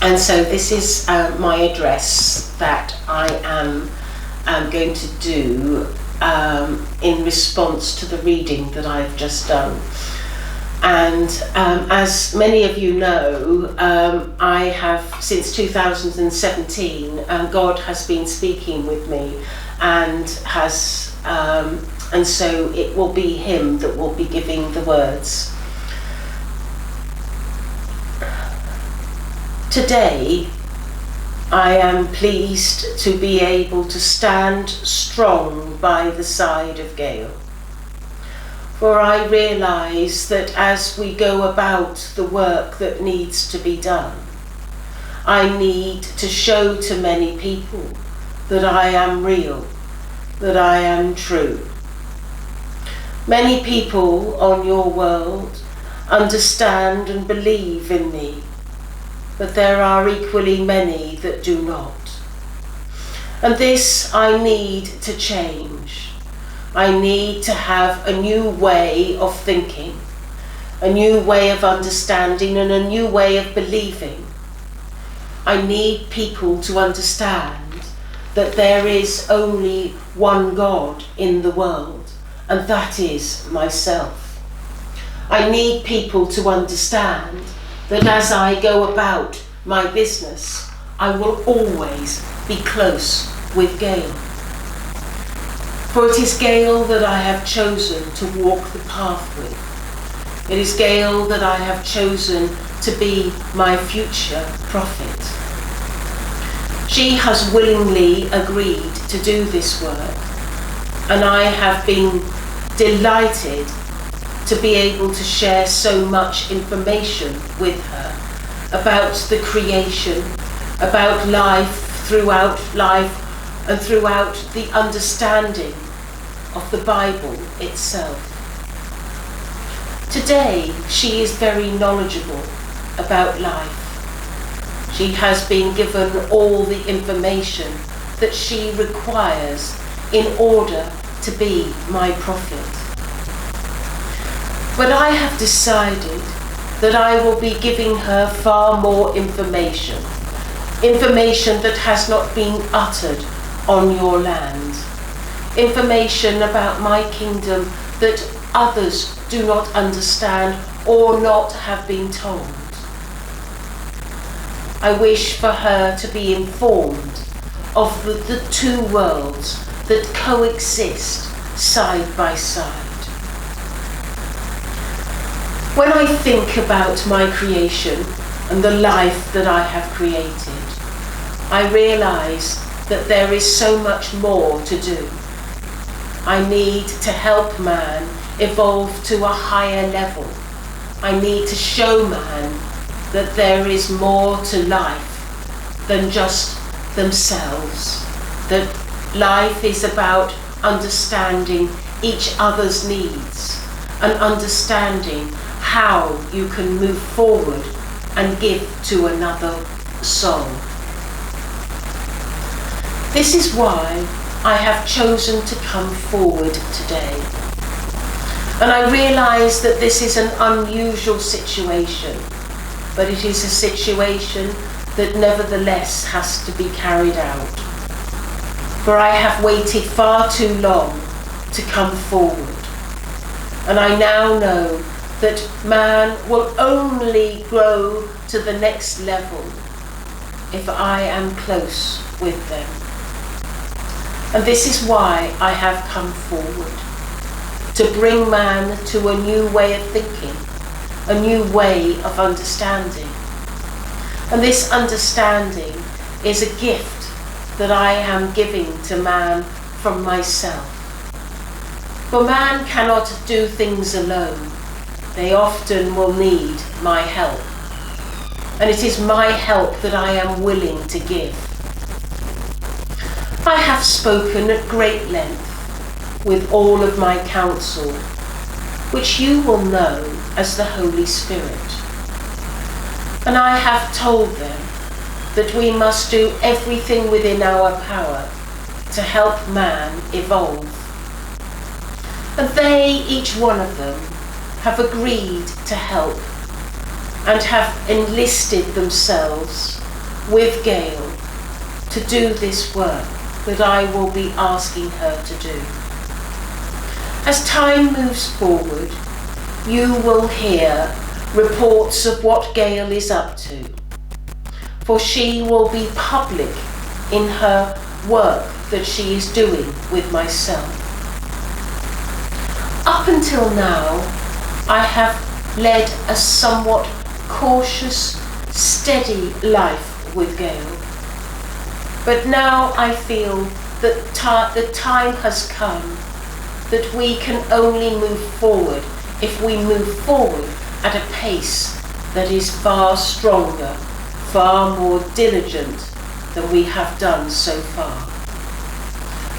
And so this is my address that I am going to do in response to the reading that I've just done. And as many of you know, I have, since 2017, God has been speaking with me, and so it will be him that will be giving the words. Today, I am pleased to be able to stand strong by the side of Gail. For I realise that as we go about the work that needs to be done, I need to show to many people that I am real, that I am true. Many people on your world understand and believe in me, but there are equally many that do not. And this I need to change. I need to have a new way of thinking, a new way of understanding, and a new way of believing. I need people to understand that there is only one God in the world, and that is myself. I need people to understand that as I go about my business, I will always be close with Gail. For it is Gail that I have chosen to walk the path with. It is Gail that I have chosen to be my future prophet. She has willingly agreed to do this work, and I have been delighted to be able to share so much information with her about the creation, about life, and throughout the understanding of the Bible itself. Today, she is very knowledgeable about life. She has been given all the information that she requires in order to be my prophet. But I have decided that I will be giving her far more information that has not been uttered on your land, information about my kingdom that others do not understand or not have been told. I wish for her to be informed of the two worlds that coexist side by side. When I think about my creation and the life that I have created, I realise that there is so much more to do. I need to help man evolve to a higher level. I need to show man that there is more to life than just themselves, that life is about understanding each other's needs and understanding how you can move forward and give to another soul. This is why I have chosen to come forward today. And I realise that this is an unusual situation, but it is a situation that nevertheless has to be carried out. For I have waited far too long to come forward. And I now know that man will only grow to the next level if I am close with them. And this is why I have come forward, to bring man to a new way of thinking, a new way of understanding. And this understanding is a gift that I am giving to man from myself. For man cannot do things alone. They often will need my help. And it is my help that I am willing to give. I have spoken at great length with all of my counsel, which you will know as the Holy Spirit. And I have told them that we must do everything within our power to help man evolve. And they, each one of them, have agreed to help and have enlisted themselves with Gail to do this work that I will be asking her to do. As time moves forward, you will hear reports of what Gail is up to, for she will be public in her work that she is doing with myself. Up until now, I have led a somewhat cautious, steady life with Gail. But now I feel that the time has come that we can only move forward if we move forward at a pace that is far stronger, far more diligent than we have done so far.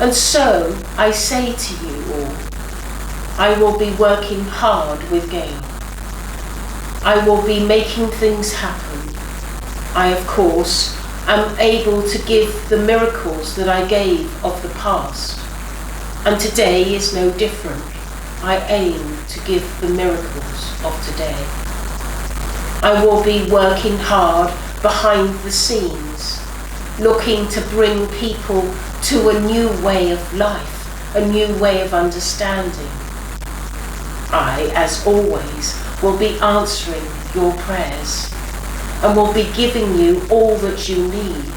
And so I say to you all, I will be working hard with Gail. I will be making things happen. I, of course, am able to give the miracles that I gave of the past. And today is no different. I aim to give the miracles of today. I will be working hard behind the scenes, looking to bring people to a new way of life, a new way of understanding. I, as always, will be answering your prayers and will be giving you all that you need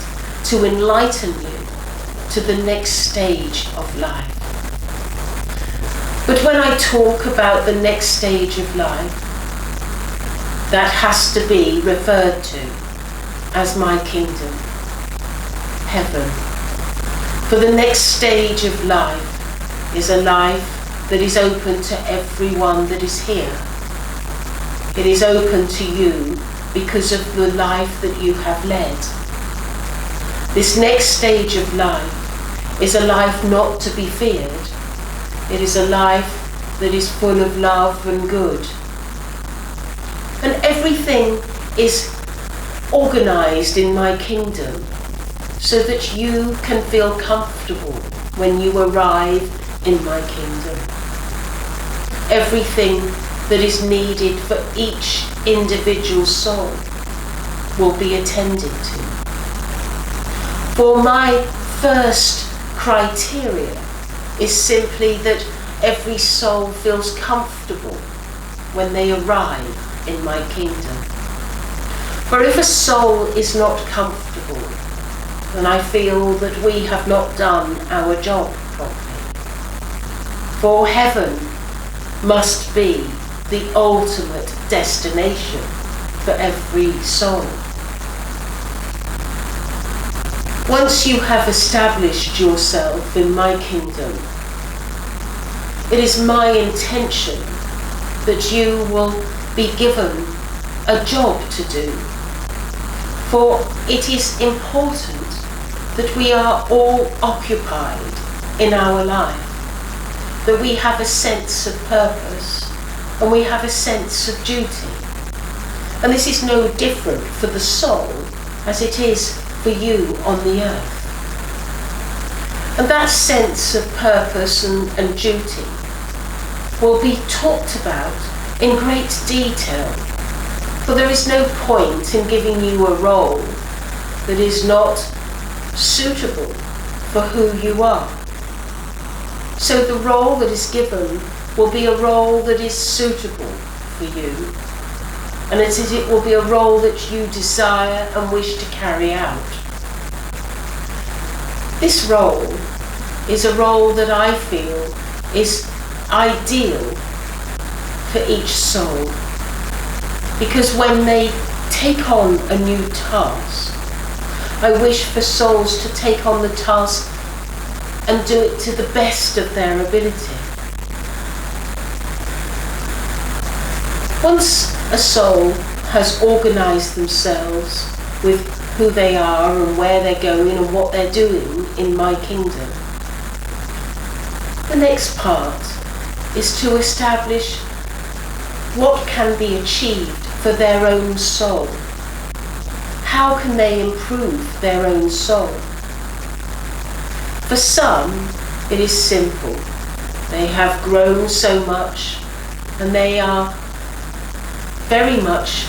to enlighten you to the next stage of life. But when I talk about the next stage of life, that has to be referred to as my kingdom, heaven. For the next stage of life is a life that is open to everyone that is here. It is open to you because of the life that you have led. This next stage of life is a life not to be feared. It is a life that is full of love and good. And everything is organized in my kingdom so that you can feel comfortable when you arrive in my kingdom. Everything that is needed for each individual soul will be attended to. For my first criteria is simply that every soul feels comfortable when they arrive in my kingdom. For if a soul is not comfortable, then I feel that we have not done our job properly. For heaven must be the ultimate destination for every soul. Once you have established yourself in my kingdom, it is my intention that you will be given a job to do. For it is important that we are all occupied in our life, that we have a sense of purpose and we have a sense of duty. And this is no different for the soul as it is for you on the earth. And that sense of purpose and duty will be talked about in great detail, for there is no point in giving you a role that is not suitable for who you are. So the role that is given will be a role that is suitable for you, and it will be a role that you desire and wish to carry out. This role is a role that I feel is ideal for each soul, because when they take on a new task, I wish for souls to take on the task and do it to the best of their ability. Once a soul has organised themselves with who they are and where they're going and what they're doing in my kingdom, the next part is to establish what can be achieved for their own soul. How can they improve their own soul? For some, it is simple. They have grown so much and they are very much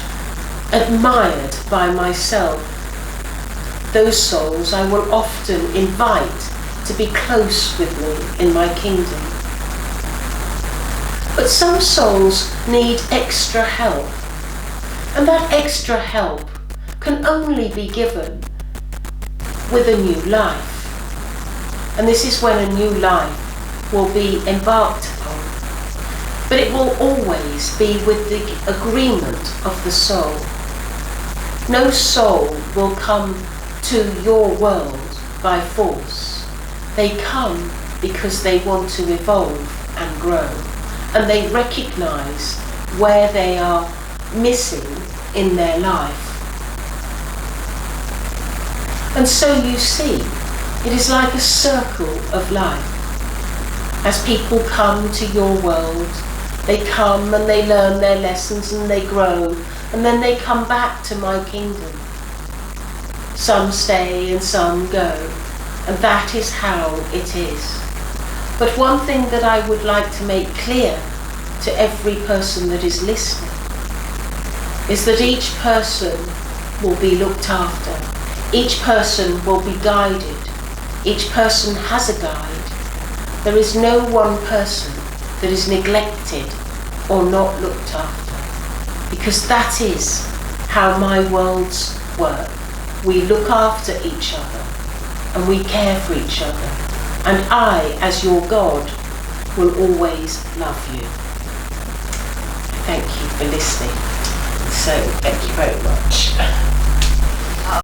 admired by myself. those souls I will often invite to be close with me in my kingdom. But some souls need extra help, and that extra help can only be given with a new life. And this is when a new life will be embarked upon. But it will always be with the agreement of the soul. No soul will come to your world by force. They come because they want to evolve and grow, and they recognise where they are missing in their life. And so you see, it is like a circle of life. As people come to your world, they come and they learn their lessons and they grow, and then they come back to my kingdom. Some stay and some go, and that is how it is. But one thing that I would like to make clear to every person that is listening is that each person will be looked after. Each person will be guided. Each person has a guide. There is no one person that is neglected or not looked after, because that is how my worlds work. We look after each other and we care for each other, and I, as your God, will always love you. Thank you for listening. So, thank you very much.